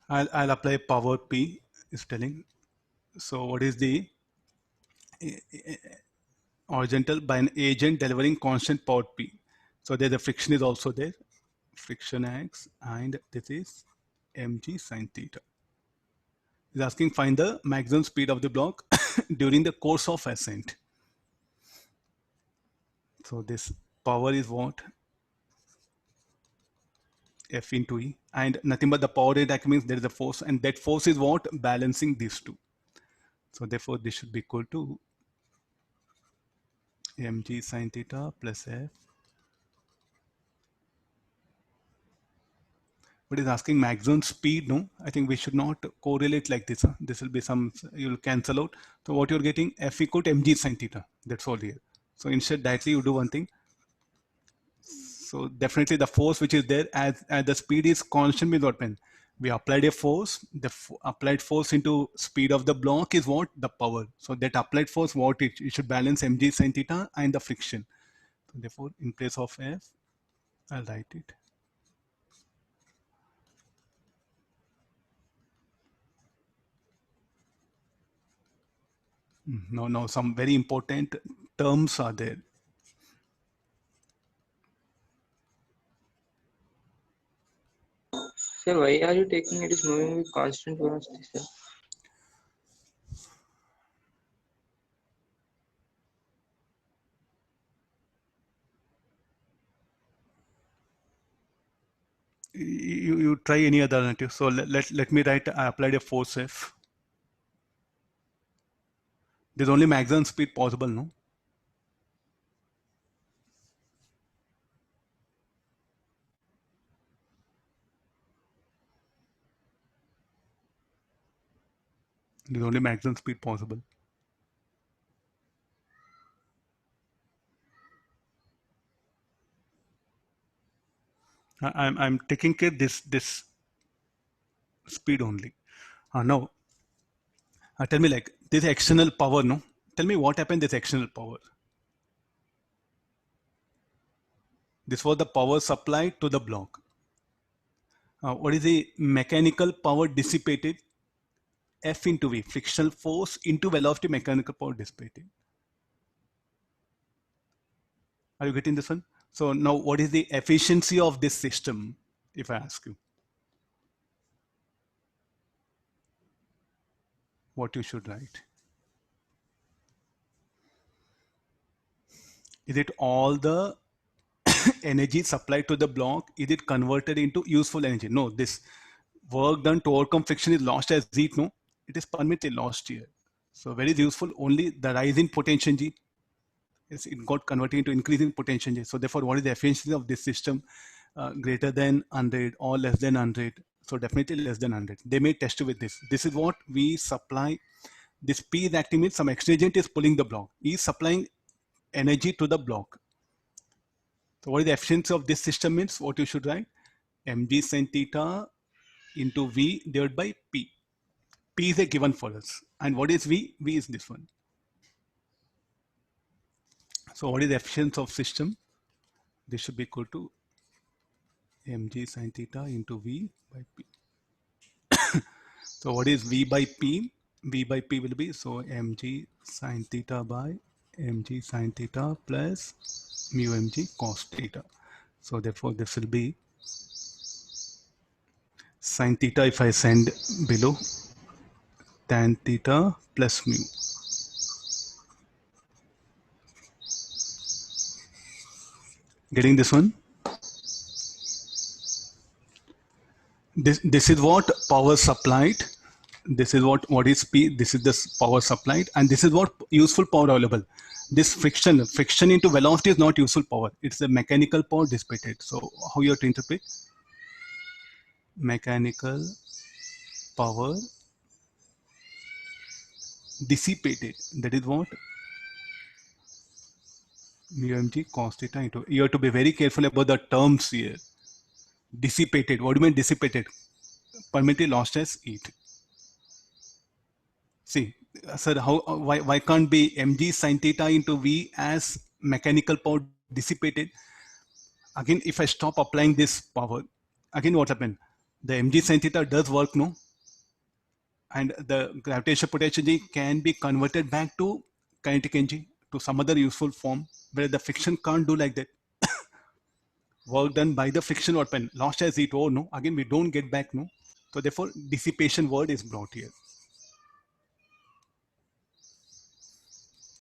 I'll apply power P is telling. So what is the horizontal by an agent delivering constant power P? So there the friction is also there, friction X, and this is mg sine theta. Is asking find the maximum speed of the block during the course of ascent. So this power is what? F into E, and nothing but the power rate means there is a force, and that force is what? Balancing these two. So therefore this should be equal to mg sine theta plus F. But it's asking maximum speed, no? I think we should not correlate like this. Huh? This will be some, you'll cancel out. So what you're getting, F equal to mg sine theta. That's all here. So instead directly you do one thing. So definitely the force which is there as the speed is constant with what mean? We applied a force, the applied force into speed of the block is what? The power. So that applied force, what it should balance mg sine theta and the friction. So therefore in place of F, I'll write it. No, some very important terms are there. Sir, why are you taking it is moving with constant velocity, sir? You try any other alternative. So let me write, I applied a force F. There's only maximum speed possible, no? There's only maximum speed possible. I'm taking care this speed only. Now, tell me like this external power, no? Tell me what happened this external power. This was the power supplied to the block. What is the mechanical power dissipated? F into V, frictional force into velocity mechanical power dissipated. Are you getting this one? So now what is the efficiency of this system, if I ask you? What you should write? Is it all the energy supplied to the block? Is it converted into useful energy? No, this work done to overcome friction is lost as heat, no? It is permanently lost here. So very useful, only the rise in potential G. Yes, it got converted into increasing potential G. So therefore, what is the efficiency of this system? Greater than 100 or less than 100? So definitely less than 100. They may test with this. This is what we supply. This P is acting means some extra agent is pulling the block. E is supplying energy to the block. So what is the efficiency of this system means? What you should write? mg sin theta into V divided by P. P is a given for us. And what is V? V is this one. So what is the efficiency of system? This should be equal to mg sin theta into V by P. So what is V by P? V by P will be, so mg sin theta by mg sin theta plus mu mg cos theta. So therefore this will be sin theta if I send below, tan theta plus mu. Getting this one? This is what power supplied. This is what is P. This is the power supplied, and this is what useful power available. This friction into velocity is not useful power. It's the mechanical power dissipated. So how you have to interpret? Mechanical power dissipated. That is what? Mu mg cos theta into. You have to be very careful about the terms here. Dissipated. What do you mean dissipated? Permanently lost as heat. See, sir, why can't be mg sin theta into V as mechanical power dissipated? Again, if I stop applying this power, again what happened? The mg sin theta does work, no? And the gravitational potential energy can be converted back to kinetic energy to some other useful form, where the friction can't do like that. Work done by the friction or pen lost as heat. Oh no, again we don't get back, no. So therefore dissipation word is brought here.